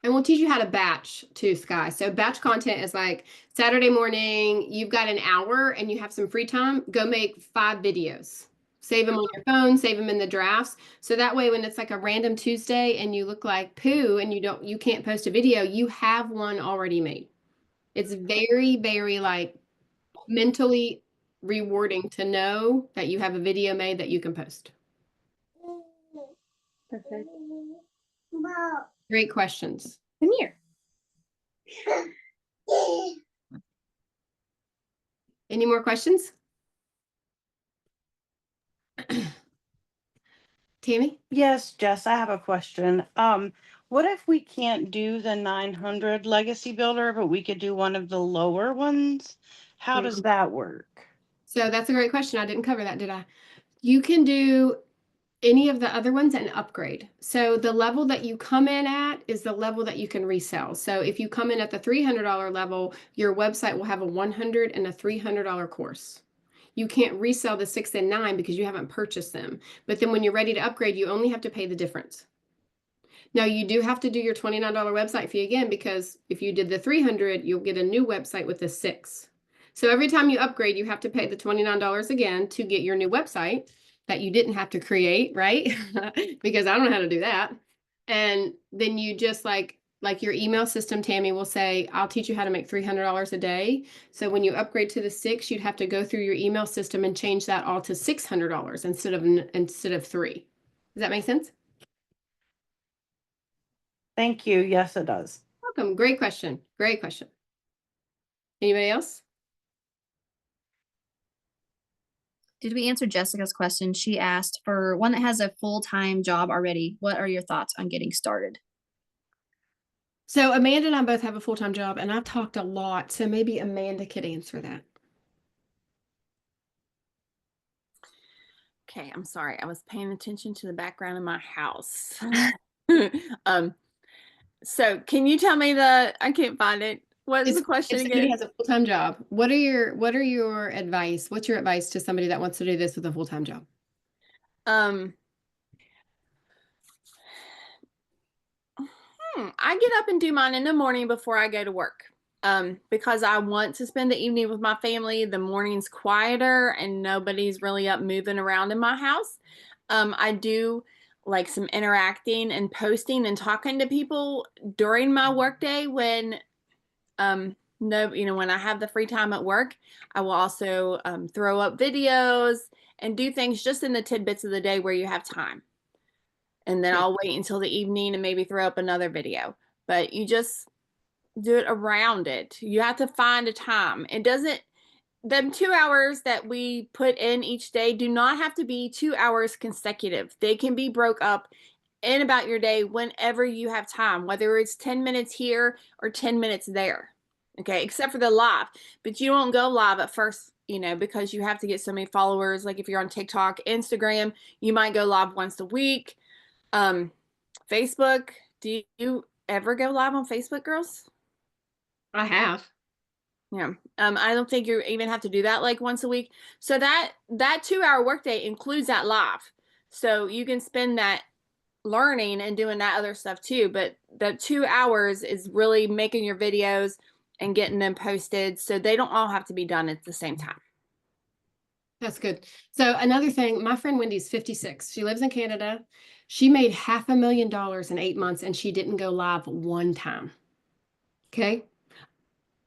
And we'll teach you how to batch too, Sky. So batch content is like Saturday morning, you've got an hour and you have some free time, go make 5 videos. Save them on your phone, save them in the drafts. So that way when it's like a random Tuesday and you look like poo and you can't post a video, you have one already made. It's very, very like mentally rewarding to know that you have a video made that you can post. Perfect. Great questions. Come here. Any more questions? Tammy? Yes, Jess, I have a question. What if we can't do the 900 Legacy Builder, but we could do one of the lower ones? How does that work? So that's a great question. I didn't cover that, did I? You can do any of the other ones and upgrade. So the level that you come in at is the level that you can resell. So if you come in at the $300 level, your website will have a $100 and a $300 course. You can't resell the 6 and 9 because you haven't purchased them. But then when you're ready to upgrade, you only have to pay the difference. Now you do have to do your $29 website fee again, because if you did the 300, you'll get a new website with the 6. So every time you upgrade, you have to pay the $29 again to get your new website that you didn't have to create, right? Because I don't know how to do that. And then you just like your email system, Tammy will say, I'll teach you how to make $300 a day. So when you upgrade to the 6, you'd have to go through your email system and change that all to $600 instead of 3. Does that make sense? Thank you. Yes, it does. Welcome. Great question. Great question. Anybody else? Did we answer Jessica's question? She asked, for one that has a full-time job already, what are your thoughts on getting started? So Amanda and I both have a full-time job, and I've talked a lot. So maybe Amanda could answer that. Okay, I'm sorry. I was paying attention to the background of my house. So can you tell me I can't find it. What is the question If somebody again? has a full-time job, what are your advice? What's your advice to somebody that wants to do this with a full-time job? I get up and do mine in the morning before I go to work. Because I want to spend the evening with my family. The morning's quieter and nobody's really up moving around in my house. I do like some interacting and posting and talking to people during my workday when when I have the free time at work. I will also throw up videos and do things just in the tidbits of the day where you have time. And then I'll wait until the evening and maybe throw up another video. But you just do it around it. You have to find a time. It doesn't, them 2 hours that we put in each day do not have to be 2 hours consecutive. They can be broke up in about your day whenever you have time, whether it's 10 minutes here or 10 minutes there. Okay, except for the live. But you won't go live at first, because you have to get so many followers. Like if you're on TikTok, Instagram, you might go live once a week. Facebook, do you ever go live on Facebook, girls? I have. Yeah. I don't think you even have to do that like once a week. So that 2 hour workday includes that live. So you can spend that learning and doing that other stuff too. But the 2 hours is really making your videos and getting them posted. So they don't all have to be done at the same time. That's good. So another thing, my friend Wendy's 56. She lives in Canada. She made $500,000 in 8 months and she didn't go live one time. Okay.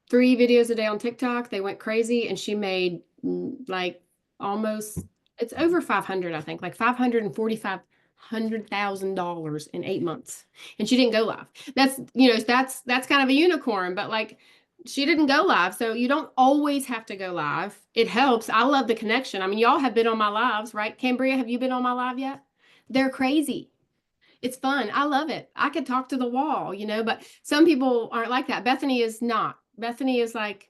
3 videos a day on TikTok. They went crazy and she made like almost, it's over 500, I think, like $100,000 in 8 months, and she didn't go live. That's, you know, that's kind of a unicorn, but like she didn't go live. So you don't always have to go live. It helps. I love the connection. I mean, y'all have been on my lives, right? Cambria, have you been on my live yet? They're crazy. It's fun. I love it. I could talk to the wall, you know, but some people aren't like that. Bethany is not. Bethany is like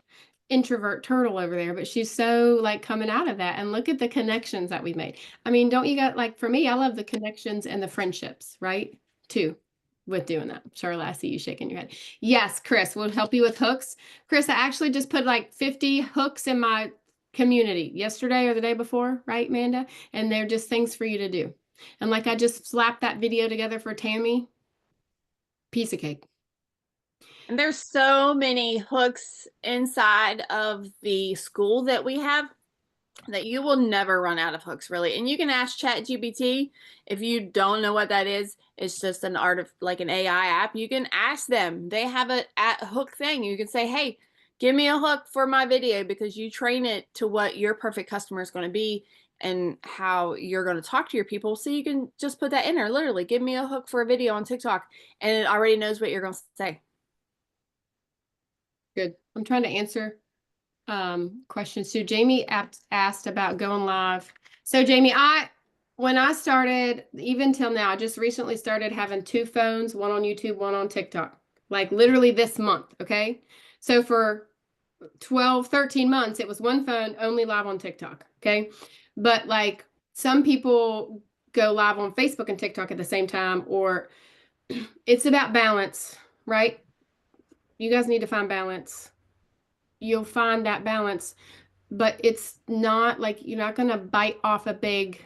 introvert turtle over there, but she's so like coming out of that. And look at the connections that we've made. I mean, don't you got, like, for me, I love the connections and the friendships, right? Too, with doing that. Charlotte, I see you shaking your head. Yes, Chris, we'll help you with hooks. Chris, I actually just put like 50 hooks in my community yesterday or the day before, right, Amanda? And they're just things for you to do. And like I just slapped that video together for Tammy. Piece of cake. And there's so many hooks inside of the school that we have that you will never run out of hooks, really. And you can ask ChatGPT if you don't know what that is. It's just an like an AI app. You can ask them. They have a hook thing. You can say, hey, give me a hook for my video, because you train it to what your perfect customer is going to be and how you're going to talk to your people. So you can just put that in there. Literally, give me a hook for a video on TikTok, and it already knows what you're going to say. Good. I'm trying to answer questions too. Jamie asked about going live. So Jamie, when I started, even till now, I just recently started having 2 phones, one on YouTube, one on TikTok, like literally this month. Okay. So for 12, 13 months, it was 1 phone, only live on TikTok. Okay. But like some people go live on Facebook and TikTok at the same time, or it's about balance, right? You guys need to find balance. You'll find that balance, but it's not like you're not going to bite off a big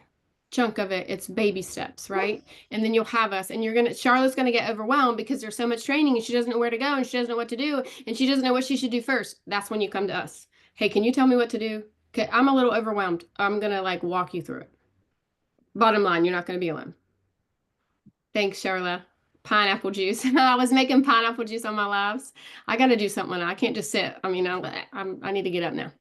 chunk of it. It's baby steps, right? And then you'll have us, and Charlotte's going to get overwhelmed because there's so much training and she doesn't know where to go and she doesn't know what to do and she doesn't know what she should do first. That's when you come to us. Hey, can you tell me what to do? Okay, I'm a little overwhelmed. I'm going to like walk you through it. Bottom line, you're not going to be alone. Thanks, Charlotte. Pineapple juice. I was making pineapple juice on my lives. I got to do something. I can't just sit. I mean, I need to get up now.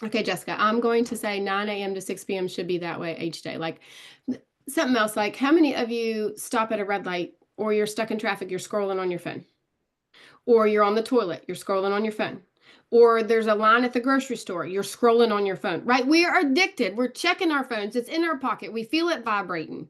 Okay, Jessica, I'm going to say 9 a.m. to 6 p.m. should be that way each day. Like something else, like how many of you stop at a red light, or you're stuck in traffic, you're scrolling on your phone, or you're on the toilet, you're scrolling on your phone, or there's a line at the grocery store, you're scrolling on your phone, right? We are addicted. We're checking our phones. It's in our pocket. We feel it vibrating.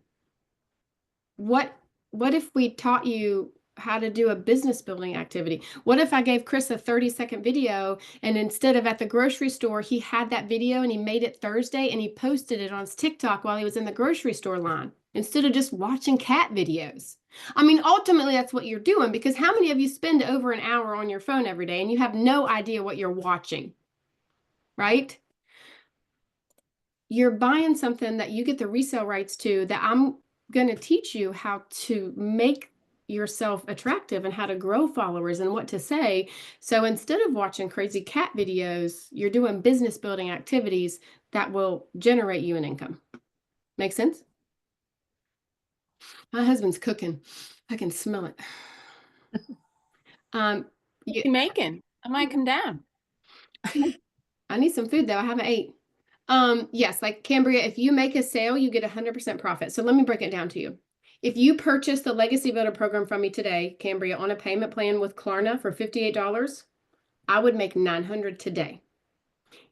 What if we taught you how to do a business building activity? What if I gave Chris a 30-second video, and instead of at the grocery store, he had that video and he made it Thursday and he posted it on his TikTok while he was in the grocery store line, instead of just watching cat videos? I mean, ultimately, that's what you're doing, because how many of you spend over an hour on your phone every day and you have no idea what you're watching, right? You're buying something that you get the resale rights to, that I'm going to teach you how to make yourself attractive and how to grow followers and what to say. So instead of watching crazy cat videos, you're doing business building activities that will generate you an income. Make sense? My husband's cooking. I can smell it. You making? I might come down. I need some food though. I haven't ate. Yes, like Cambria, if you make a sale, you get 100% profit. So let me break it down to you. If you purchase the Legacy Builder program from me today, Cambria, on a payment plan with Klarna for $58, I would make $900 today.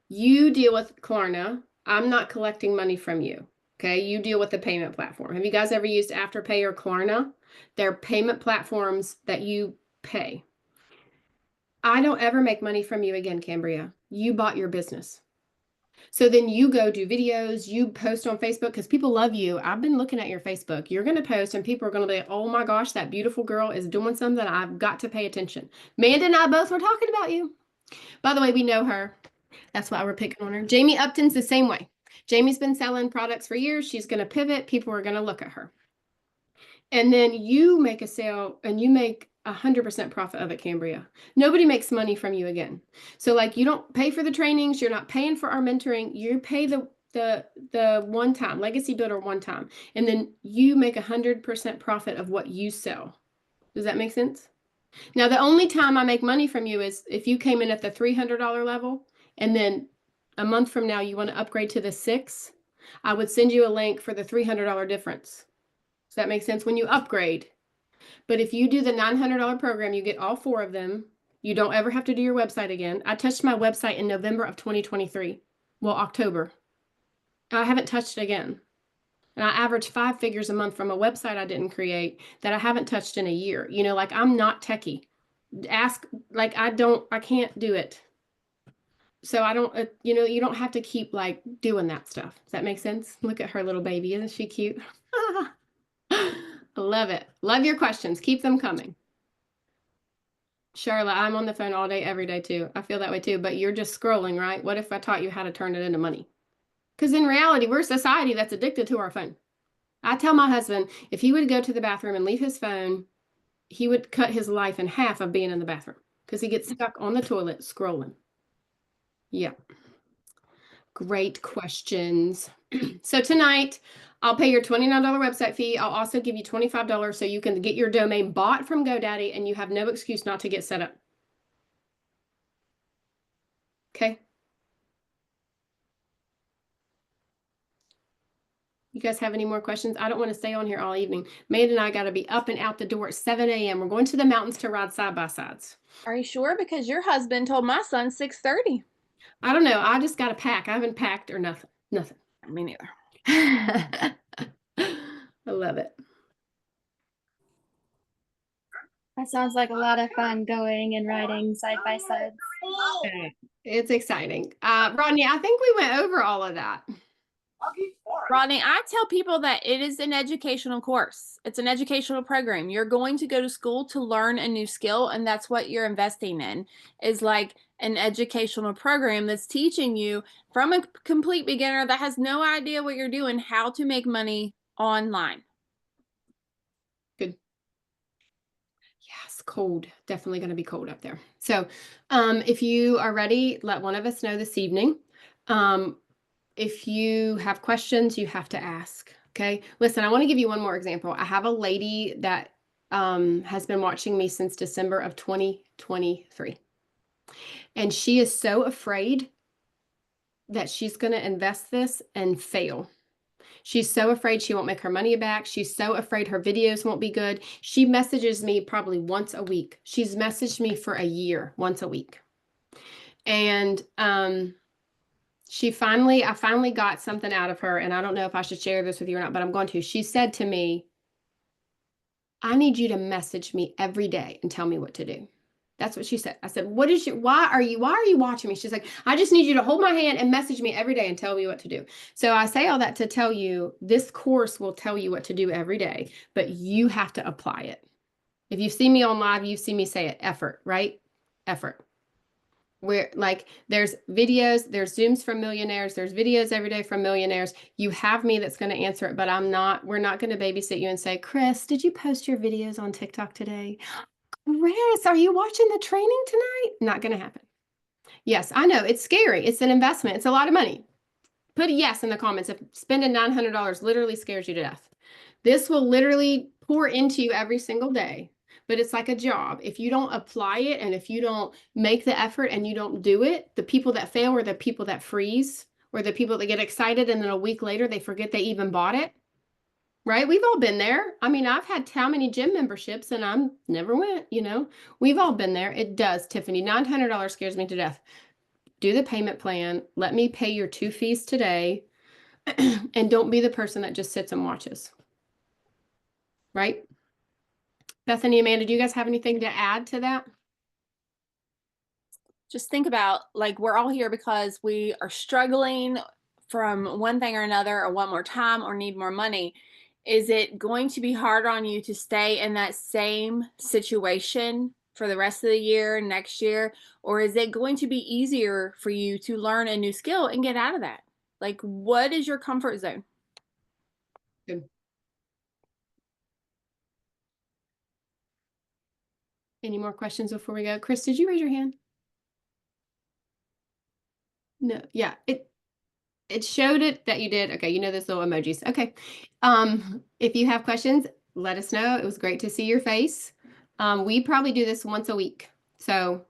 You deal with Klarna. I'm not collecting money from you. Okay, you deal with the payment platform. Have you guys ever used Afterpay or Klarna? They're payment platforms that you pay. I don't ever make money from you again, Cambria. You bought your business. So then you go do videos, you post on Facebook, because people love you. I've been looking at your Facebook. You're going to post and people are going to be, oh my gosh, that beautiful girl is doing something. I've got to pay attention. Amanda and I both were talking about you. By the way, we know her. That's why we're picking on her. Jamie Upton's the same way. Jamie's been selling products for years. She's going to pivot. People are going to look at her. And then you make a sale and you make 100% profit of it, Cambria. Nobody makes money from you again. So like, you don't pay for the trainings. You're not paying for our mentoring. You pay the one time, Legacy Builder one time. And then you make 100% profit of what you sell. Does that make sense? Now, the only time I make money from you is if you came in at the $300 level and then a month from now you want to upgrade to the $600. I would send you a link for the $300 difference. Does that make sense? When you upgrade. But if you do the $900 program, you get all 4 of them. You don't ever have to do your website again. I touched my website in November of 2023. Well, October. I haven't touched it again. And I average 5 figures a month from a website I didn't create that I haven't touched in a year. You know, like I'm not techie. Ask, like I can't do it. So I don't, you know, you don't have to keep like doing that stuff. Does that make sense? Look at her little baby. Isn't she cute? I love it. Love your questions. Keep them coming. Charlotte, I'm on the phone all day, every day too. I feel that way too, but you're just scrolling, right? What if I taught you how to turn it into money? Because in reality, we're a society that's addicted to our phone. I tell my husband, if he would go to the bathroom and leave his phone, he would cut his life in half of being in the bathroom because he gets stuck on the toilet scrolling. Yeah. Great questions. So tonight, I'll pay your $29 website fee. I'll also give you $25 so you can get your domain bought from GoDaddy and you have no excuse not to get set up. Okay. You guys have any more questions? I don't want to stay on here all evening. Maid and I got to be up and out the door at 7 a.m. We're going to the mountains to ride side-by-sides. Are you sure? Because your husband told my son 6:30. I don't know. I just got to pack. I haven't packed or nothing. Nothing. Me neither. I love it. That sounds like a lot of fun going and riding side by side. It's exciting. Rodney, I think we went over all of that. Rodney, I tell people that it is an educational course. It's an educational program. You're going to go to school to learn a new skill, and that's what you're investing in, is like an educational program that's teaching you from a complete beginner that has no idea what you're doing, how to make money online. Good. Yes, cold. Definitely going to be cold up there. So if you are ready, let one of us know this evening. If you have questions, you have to ask. Okay. Listen, I want to give you one more example. I have a lady that has been watching me since December of 2023. And she is so afraid that she's going to invest this and fail. She's so afraid she won't make her money back. She's so afraid her videos won't be good. She messages me probably once a week. She's messaged me for a year, once a week. And I finally got something out of her, and I don't know if I should share this with you or not, but I'm going to. She said to me, I need you to message me every day and tell me what to do. That's what she said. I said, why are you watching me? She's like, I just need you to hold my hand and message me every day and tell me what to do. So I say all that to tell you, this course will tell you what to do every day, but you have to apply it. If you see me on live, you see me say it, effort, right? Effort. Where like there's videos, there's Zooms from millionaires, there's videos every day from millionaires. You have me that's going to answer it, but we're not going to babysit you and say, Chris, did you post your videos on TikTok today? Chris, are you watching the training tonight? Not going to happen. Yes, I know it's scary. It's an investment. It's a lot of money. Put a yes in the comments if spending $900 literally scares you to death. This will literally pour into you every single day. But it's like a job. If you don't apply it and if you don't make the effort and you don't do it, the people that fail are the people that freeze or the people that get excited and then a week later they forget they even bought it. Right? We've all been there. I mean, I've had how many gym memberships and I'm never went, you know. We've all been there. It does, Tiffany. $900 scares me to death. Do the payment plan. Let me pay your 2 fees today. And don't be the person that just sits and watches. Right? Bethany, Amanda, do you guys have anything to add to that? Just think about, like, we're all here because we are struggling from one thing or another, or want more time or need more money. Is it going to be hard on you to stay in that same situation for the rest of the year, next year? Or is it going to be easier for you to learn a new skill and get out of that? Like, what is your comfort zone? Good. Any more questions before we go? Chris, did you raise your hand? No, yeah, it showed it that you did. Okay, you know those little emojis. Okay. If you have questions, let us know. It was great to see your face. We probably do this once a week. So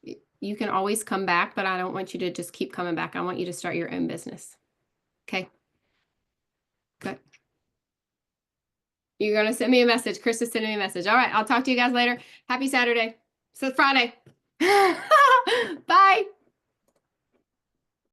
you can always come back, but I don't want you to just keep coming back. I want you to start your own business. Okay. Good. You're going to send me a message. Chris is sending me a message. All right. I'll talk to you guys later. Happy Saturday. So Friday. Bye.